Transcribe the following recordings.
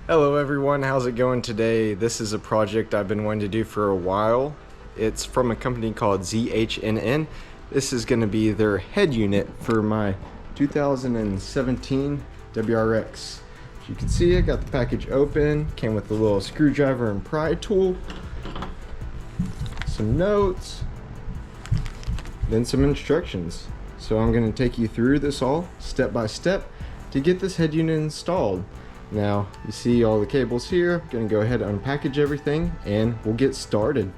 Hello everyone, how's it going today? This is a project I've been wanting to do for a while. It's from a company called ZHNN. This is going to be their head unit for my 2017 WRX. As you can see, I got the package open, came with a little screwdriver and pry tool, some notes, then some instructions. So I'm going to take you through this all step by step to get this head unit installed. Now, you see all the cables here. I'm gonna go ahead and unpackage everything and we'll get started.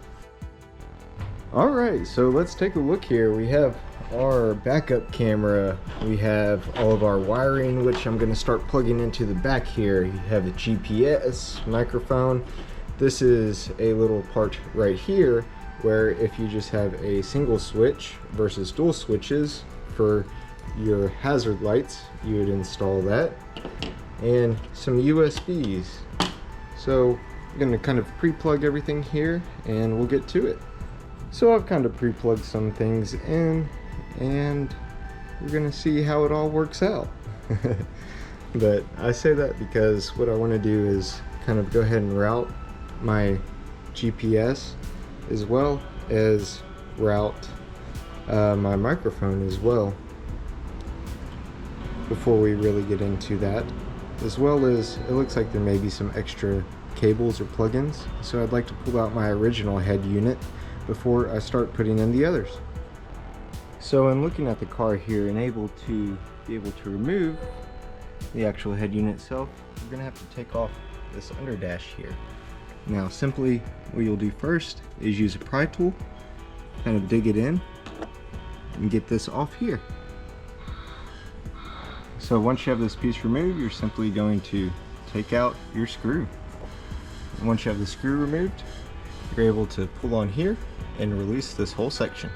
Alright, so let's take a look here. We have our backup camera. We have all of our wiring, which I'm gonna start plugging into the back here. You have the GPS, microphone. This is a little part right here where if you just have a single switch versus dual switches for your hazard lights, you would install that. And some USBs. So I'm going to kind of pre-plug everything here and we'll get to it. So I've kind of pre-plugged some things in and we're going to see how it all works out. But I say that because what I want to do is kind of go ahead and route my GPS as well as route my microphone as well before we really get into that. As well as it looks like there may be some extra cables or plugins, so I'd like to pull out my original head unit before I start putting in the others. So in looking at the car here and able to remove the actual head unit itself, we're gonna have to take off this under dash here. Now simply what you'll do first is use a pry tool, kind of dig it in and get this off here. So once you have this piece removed, you're simply going to take out your screw. And once you have the screw removed, you're able to pull on here and release this whole section.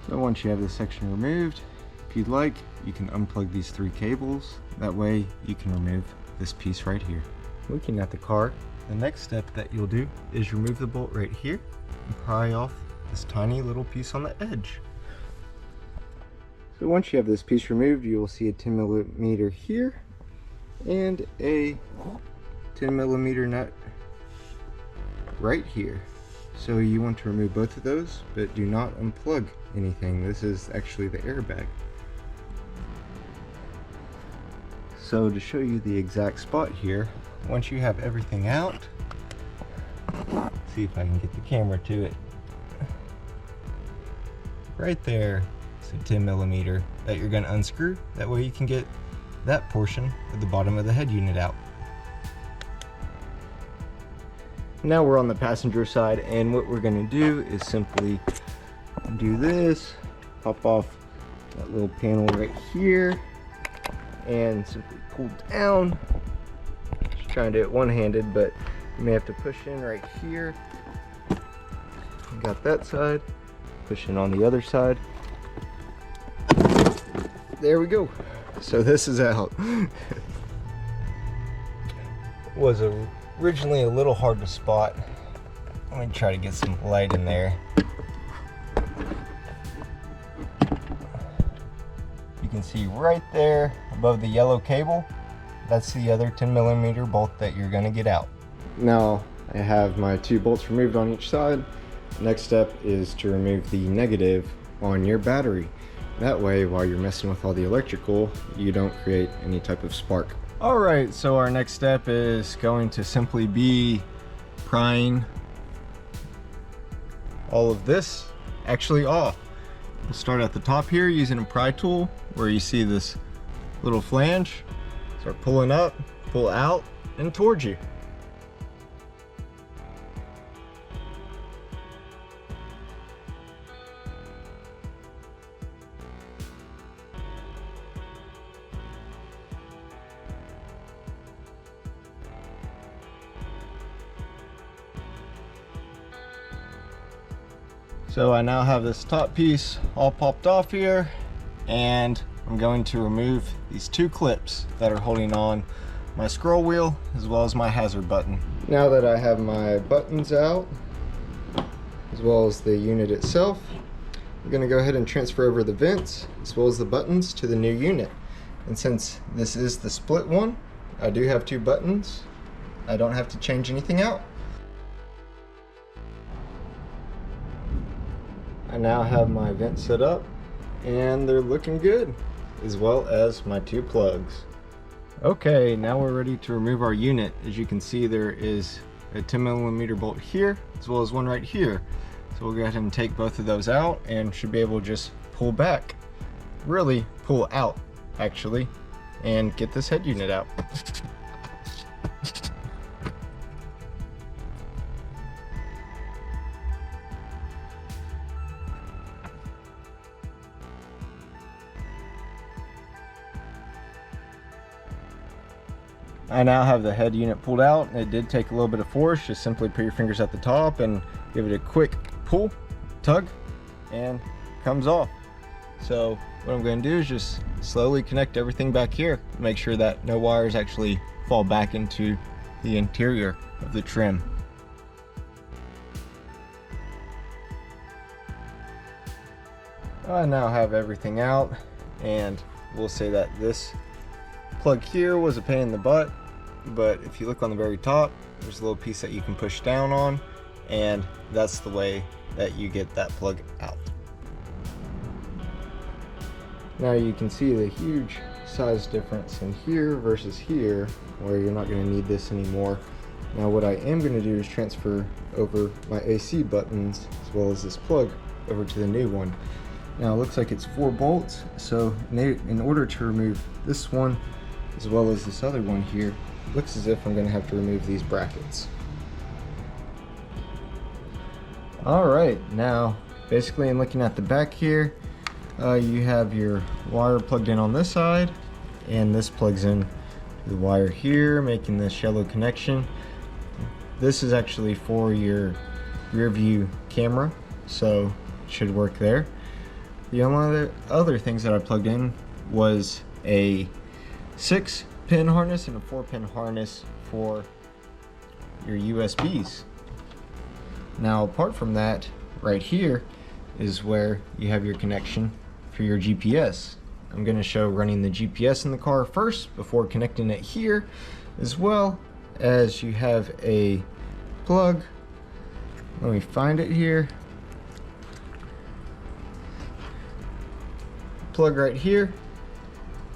So once you have this section removed, if you'd like, you can unplug these three cables. That way you can remove this piece right here. Looking at the car, the next step that you'll do is remove the bolt right here and pry off this tiny little piece on the edge. So once you have this piece removed, you will see a 10mm here and a 10mm nut right here. So you want to remove both of those, but do not unplug anything. This is actually the airbag. So to show you the exact spot here, once you have everything out, let's see if I can get the camera to it. Right there. It's a 10mm that you're going to unscrew. That way you can get that portion of the bottom of the head unit out. Now we're on the passenger side, and what we're going to do is simply do this, pop off that little panel right here and simply pull down. Just trying to do it one-handed, but you may have to push in right here. Got that side, push in on the other side. There we go. So this is out. Was originally a little hard to spot. Let me try to get some light in there. You can see right there above the yellow cable, that's the other 10mm bolt that you're going to get out. Now I have my two bolts removed on each side. Next step is to remove the negative on your battery. That way, while you're messing with all the electrical, you don't create any type of spark. Alright, so our next step is going to simply be prying all of this actually off. We'll start at the top here using a pry tool where you see this little flange. Start pulling up, pull out, and towards you. So I now have this top piece all popped off here, and I'm going to remove these two clips that are holding on my scroll wheel as well as my hazard button. Now that I have my buttons out, as well as the unit itself, I'm going to go ahead and transfer over the vents as well as the buttons to the new unit. And since this is the split one, I do have 2 buttons. I don't have to change anything out. I now have my vent set up and they're looking good, as well as my 2 plugs. Okay, now we're ready to remove our unit. As you can see, there is a 10mm bolt here, as well as one right here. So we'll go ahead and take both of those out and should be able to just pull back, really pull out actually, and get this head unit out. I now have the head unit pulled out. It did take a little bit of force. Just simply put your fingers at the top and give it a quick pull, tug, and comes off. So what I'm going to do is just slowly connect everything back here. Make sure that no wires actually fall back into the interior of the trim. I now have everything out, and we'll say that this plug here was a pain in the butt, but if you look on the very top, there's a little piece that you can push down on, and that's the way that you get that plug out. Now you can see the huge size difference in here versus here, where you're not going to need this anymore. Now what I am going to do is transfer over my AC buttons as well as this plug over to the new one. Now it looks like it's 4 bolts, so in order to remove this one as well as this other one here, it looks as if I'm going to have to remove these brackets. Alright, now basically in looking at the back here, you have your wire plugged in on this side, and this plugs in the wire here, making this shallow connection. This is actually for your rear view camera, so it should work there. The only other things that I plugged in was a 6-pin harness and a 4-pin harness for your USBs. Now apart from that, right here is where you have your connection for your GPS. I'm going to show running the GPS in the car first before connecting it here, as well as you have a plug. Let me find it here. Plug right here,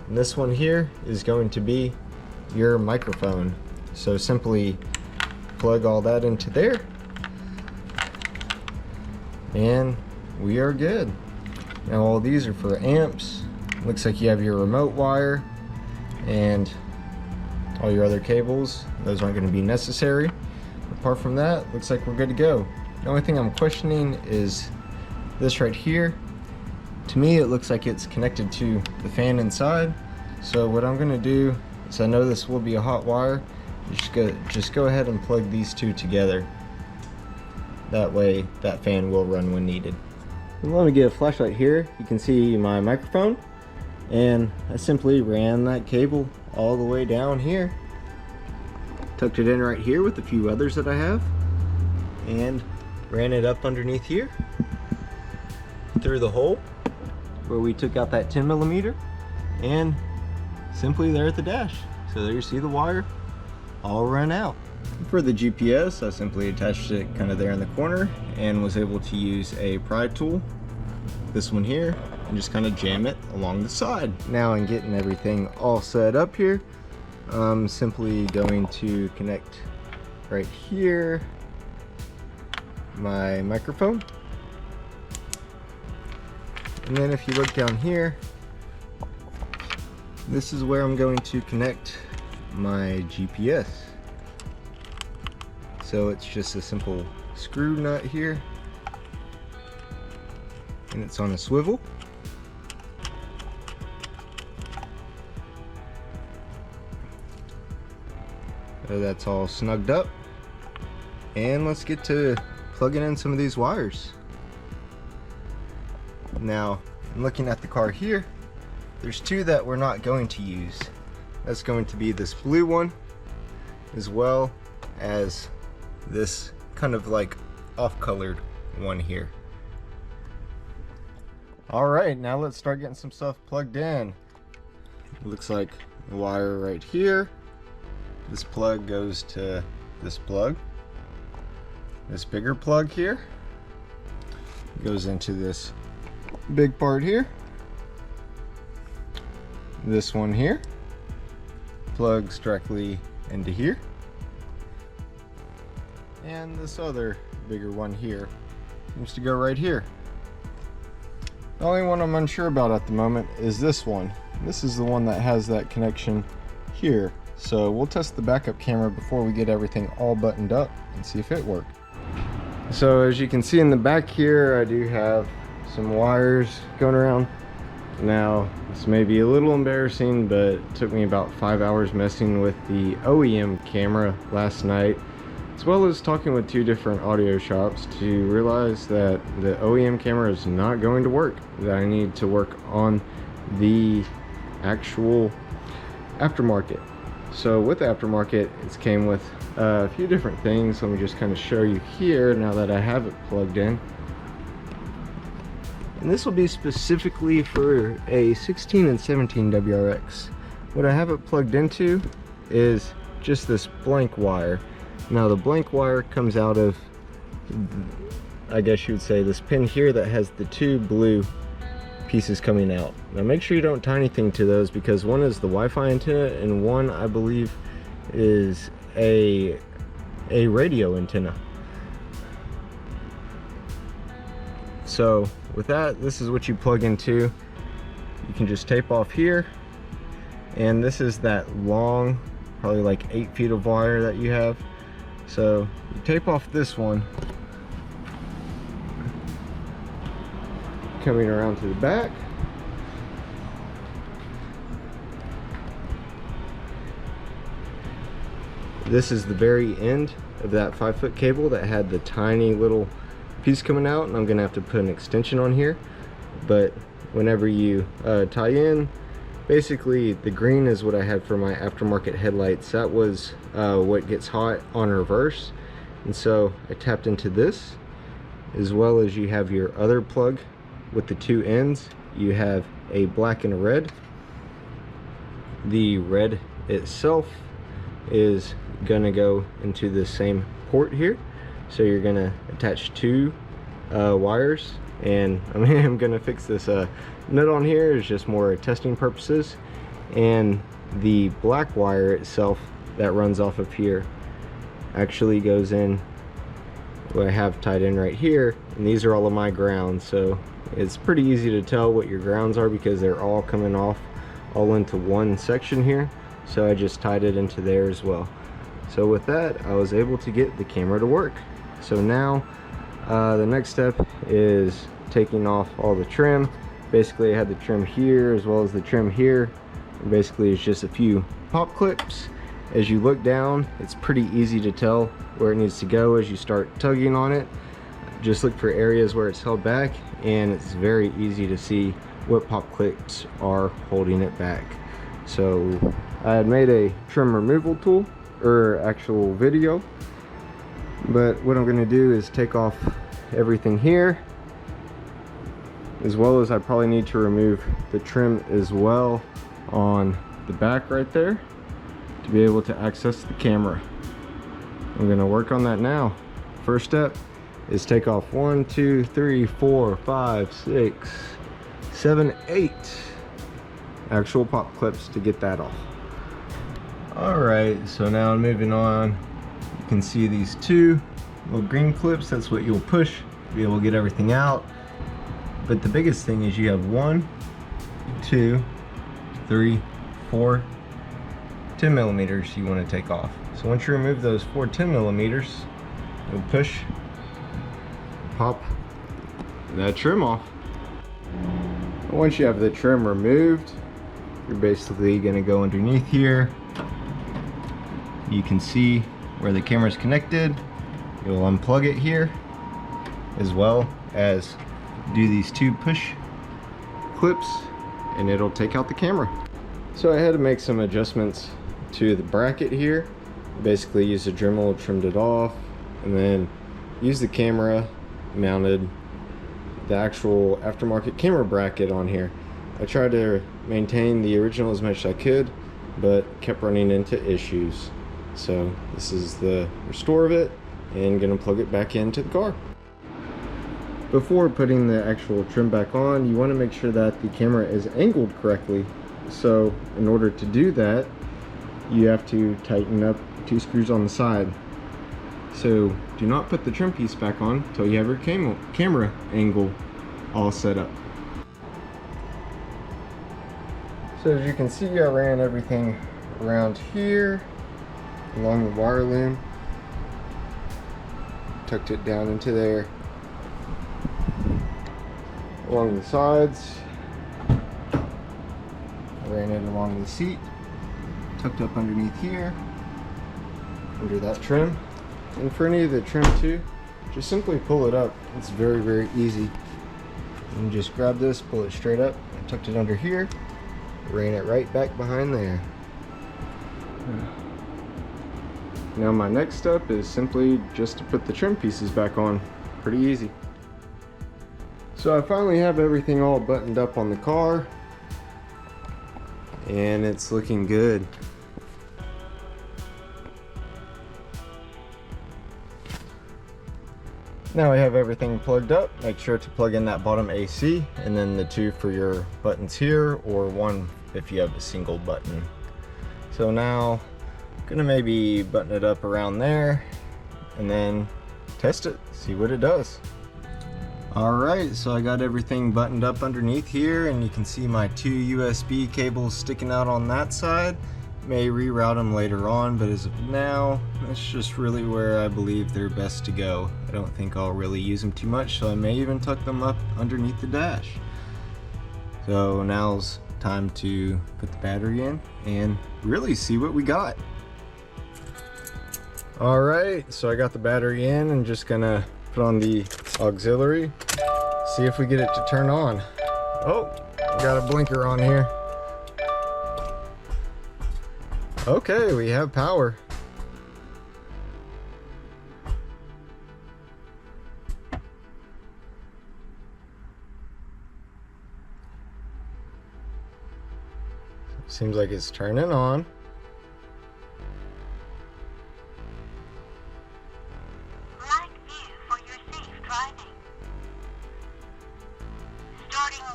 and this one here is going to be your microphone. So simply plug all that into there, and we are good. Now all these are for amps. Looks like you have your remote wire and all your other cables. Those aren't going to be necessary. Apart from that, looks like we're good to go. The only thing I'm questioning is this right here. To me, it looks like it's connected to the fan inside. So what I'm going to do is, I know this will be a hot wire, just go ahead and plug these two together. That way that fan will run when needed. And let me get a flashlight here. You can see my microphone, and I simply ran that cable all the way down here, tucked it in right here with a few others that I have, and ran it up underneath here through the hole where we took out that 10mm, and simply there at the dash. So there you see the wire all run out. For the GPS, I simply attached it kind of there in the corner and was able to use a pry tool, this one here, and just kind of jam it along the side. Now in getting everything all set up here, I'm simply going to connect right here my microphone. And then if you look down here, this is where I'm going to connect my GPS. So it's just a simple screw nut here, and it's on a swivel. So that's all snugged up, and let's get to plugging in some of these wires. Now, I'm looking at the car here. There's 2 that we're not going to use. That's going to be this blue one, as well as this kind of like off-colored one here. Alright, now let's start getting some stuff plugged in. It looks like the wire right here This plug goes to this plug. This bigger plug here goes into this big part here. This one here plugs directly into here. And this other bigger one here seems to go right here. The only one I'm unsure about at the moment is this one. This is the one that has that connection here. So we'll test the backup camera before we get everything all buttoned up and see if it works. So as you can see in the back here, I do have some wires going around. Now, this may be a little embarrassing, but it took me about 5 hours messing with the OEM camera last night, as well as talking with 2 different audio shops to realize that the OEM camera is not going to work, that I need to work on the actual aftermarket. So with the aftermarket, it came with a few different things. Let me just kind of show you here now that I have it plugged in. And this will be specifically for a 16 and 17 WRX. What I have it plugged into is just this blank wire. Now the blank wire comes out of, I guess you would say, this pin here that has the 2 blue pieces coming out. Now make sure you don't tie anything to those, because one is the Wi-Fi antenna and one, I believe, is a radio antenna. So with that, this is what you plug into. You can just tape off here, and this is that long, probably like 8 feet of wire that you have. So you tape off this one, coming around to the back. This is the very end of that 5-foot cable that had the tiny little piece coming out, and I'm gonna have to put an extension on here. But whenever you tie in, basically the green is what I had for my aftermarket headlights. That was what gets hot on reverse, and so I tapped into this, as well as you have your other plug with the 2 ends. You have a black and a red. The red itself is gonna go into the same port here, so you're gonna attach 2 wires, and I'm gonna fix this nut on here. It's just more testing purposes. And the black wire itself that runs off of here actually goes in what I have tied in right here, and these are all of my grounds. So it's pretty easy to tell what your grounds are because they're all coming off all into one section here. So I just tied it into there as well. So with that, I was able to get the camera to work. So now the next step is taking off all the trim. Basically I had the trim here as well as the trim here, and basically it's just a few pop clips. As you look down, it's pretty easy to tell where it needs to go as you start tugging on it. Just look for areas where it's held back, and it's very easy to see what pop clips are holding it back. So I had made a trim removal tool, or actual video, but what I'm going to do is take off everything here, as well as I probably need to remove the trim as well on the back right there to be able to access the camera. I'm going to work on that now. First step is take off 1, 2, 3, 4, 5, 6, 7, 8 actual pop clips to get that off. Alright, so now I'm moving on. You can see these 2 little green clips. That's what you'll push to be able to get everything out. But the biggest thing is you have 1, 2, 3, 4 10 millimeters you want to take off. So once you remove those 4 10 millimeters, you'll push, pop that trim off. Once you have the trim removed, you're basically going to go underneath here. You can see where the camera is connected. You'll unplug it here, as well as do these 2 push clips, and it'll take out the camera. So I had to make some adjustments to the bracket here. Basically used a Dremel, trimmed it off, and then used the camera, mounted the actual aftermarket camera bracket on here. I tried to maintain the original as much as I could, but kept running into issues. So this is the restore of it, and gonna plug it back into the car. Before putting the actual trim back on, you want to make sure that the camera is angled correctly. So in order to do that, you have to tighten up 2 screws on the side. So do not put the trim piece back on until you have your camera angle all set up. So as you can see, I ran everything around here along the wire loom, tucked it down into there, along the sides. I ran it along the seat, tucked up underneath here, under that trim. And for any of the trim too, just simply pull it up. It's very, very easy. And just grab this, pull it straight up. I tucked it under here, ran it right back behind there. Now my next step is simply just to put the trim pieces back on. Pretty easy. So I finally have everything all buttoned up on the car, and it's looking good. Now we have everything plugged up. Make sure to plug in that bottom AC, and then the 2 for your buttons here, or 1 if you have a single button. So now I'm gonna maybe button it up around there and then test it, see what it does. Alright, so I got everything buttoned up underneath here, and you can see my 2 USB cables sticking out on that side. May reroute them later on, but as of now, that's just really where I believe they're best to go. I don't think I'll really use them too much, so I may even tuck them up underneath the dash. So now's time to put the battery in and really see what we got. Alright, so I got the battery in and just gonna put on the auxiliary, see if we get it to turn on. Oh, got a blinker on here. Okay, we have power. Seems like it's turning on.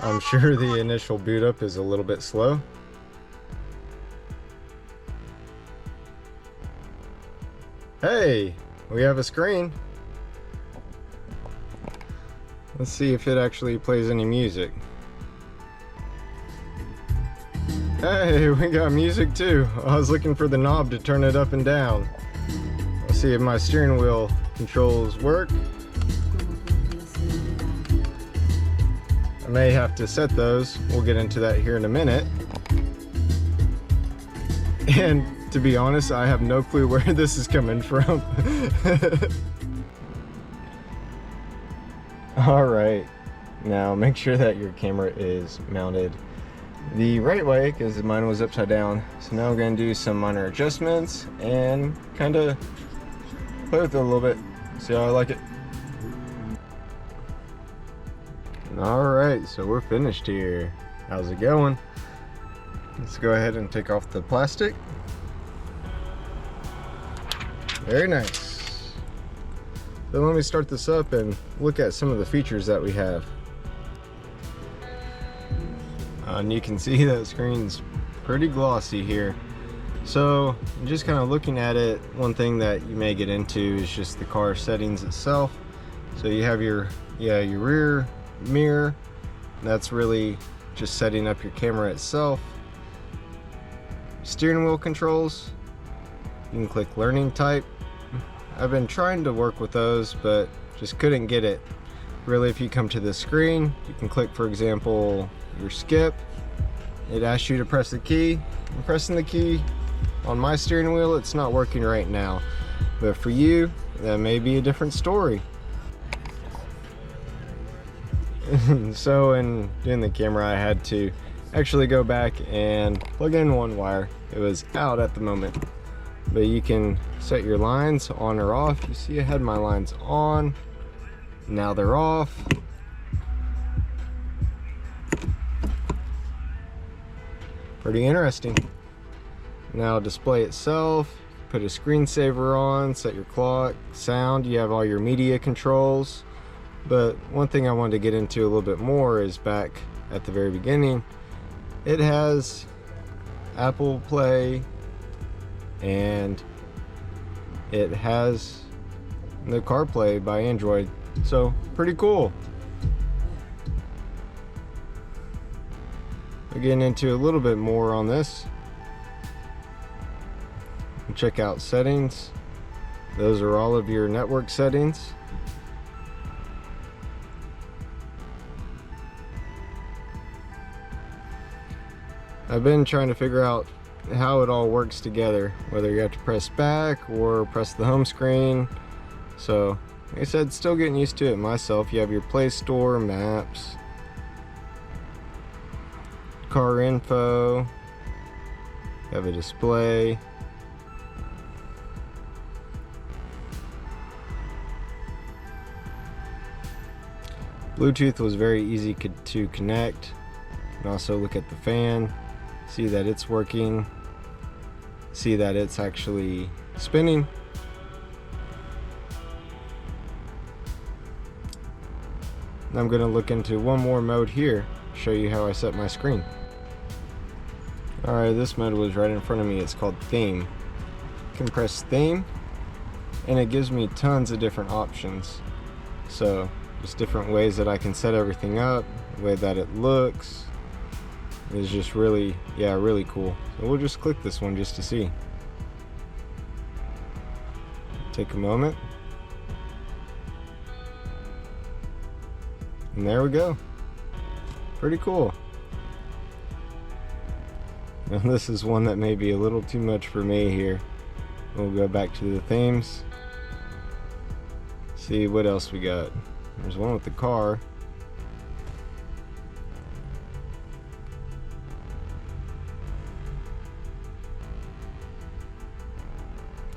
I'm sure the initial boot up is a little bit slow. Hey, we have a screen. Let's see if it actually plays any music. Hey, we got music too. I was looking for the knob to turn it up and down. Let's see if my steering wheel controls work. I may have to set those. We'll get into that here in a minute. And to be honest, I have no clue where this is coming from. Alright, now make sure that your camera is mounted the right way, because mine was upside down. So now I'm going to do some minor adjustments and kind of play with it a little bit, see how I like it. Alright, so we're finished here. How's it going? Let's go ahead and take off the plastic. Very nice. So let me start this up and look at some of the features that we have. And you can see that screen's pretty glossy here. So just kind of looking at it, one thing that you may get into is just the car settings itself. So you have your rear mirror. That's really just setting up your camera itself. Steering wheel controls. You can click learning type. I've been trying to work with those, but just couldn't get it. Really, if you come to the screen, you can click, for example, your skip. It asks you to press the key. I'm pressing the key on my steering wheel. It's not working right now, but for you, that may be a different story. So in doing the camera, I had to actually go back and plug in one wire. It was out at the moment, but you can set your lines on or off. You see I had my lines on, now they're off. Pretty interesting. Now display itself, put a screensaver on, set your clock, sound, you have all your media controls. But one thing I wanted to get into a little bit more is back at the very beginning, it has Apple Play and it has the CarPlay by Android, so pretty cool. Getting into a little bit more on this, check out settings. Those are all of your network settings. I've been trying to figure out how it all works together, whether you have to press back or press the home screen. So like I said, still getting used to it myself. You have your Play Store, maps, car info, you have a display, Bluetooth was very easy to connect. You can also look at the fan, see that it's working, see that it's actually spinning. I'm going to look into one more mode here, show you how I set my screen. Alright, this mode was right in front of me. It's called theme. You can press theme and it gives me tons of different options. So just different ways that I can set everything up, the way that it looks is just really, yeah, really cool. So we'll just click this one just to see. Take a moment. And there we go. Pretty cool. Now this is one that may be a little too much for me here. We'll go back to the themes. See what else we got. There's one with the car.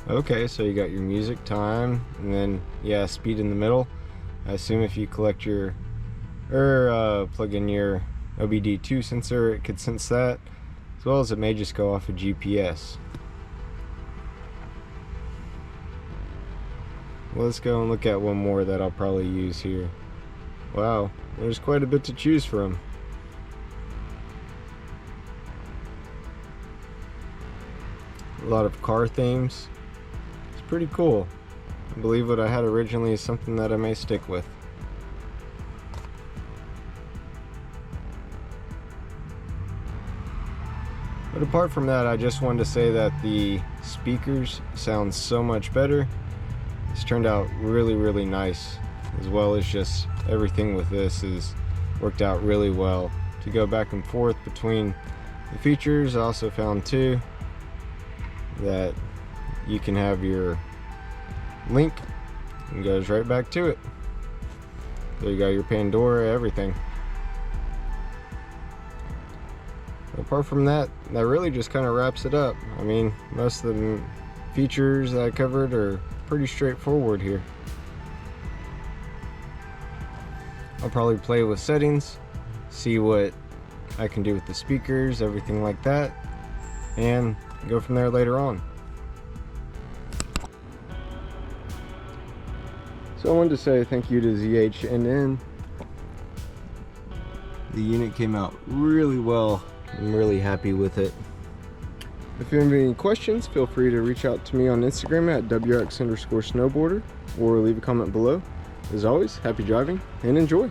Okay, so you got your music, time, and then yeah, speed in the middle. I assume if you collect your plug in your OBD2 sensor, it could sense that, as well as it may just go off of GPS. Let's go and look at one more that I'll probably use here. Wow, there's quite a bit to choose from. A lot of car themes. It's pretty cool. I believe what I had originally is something that I may stick with. But apart from that, I just wanted to say that the speakers sound so much better. It's turned out really, really nice, as well as just everything with this is worked out really well. To go back and forth between the features, I also found too that you can have your link and goes right back to it. So you got your Pandora, everything. Apart from that, that really just kind of wraps it up. I mean, most of the features that I covered are pretty straightforward here. I'll probably play with settings, see what I can do with the speakers, everything like that, and go from there later on. So I wanted to say thank you to ZHNN. The unit came out really well. I'm really happy with it. If you have any questions, feel free to reach out to me on Instagram at WRX_snowboarder or leave a comment below. As always, happy driving and enjoy.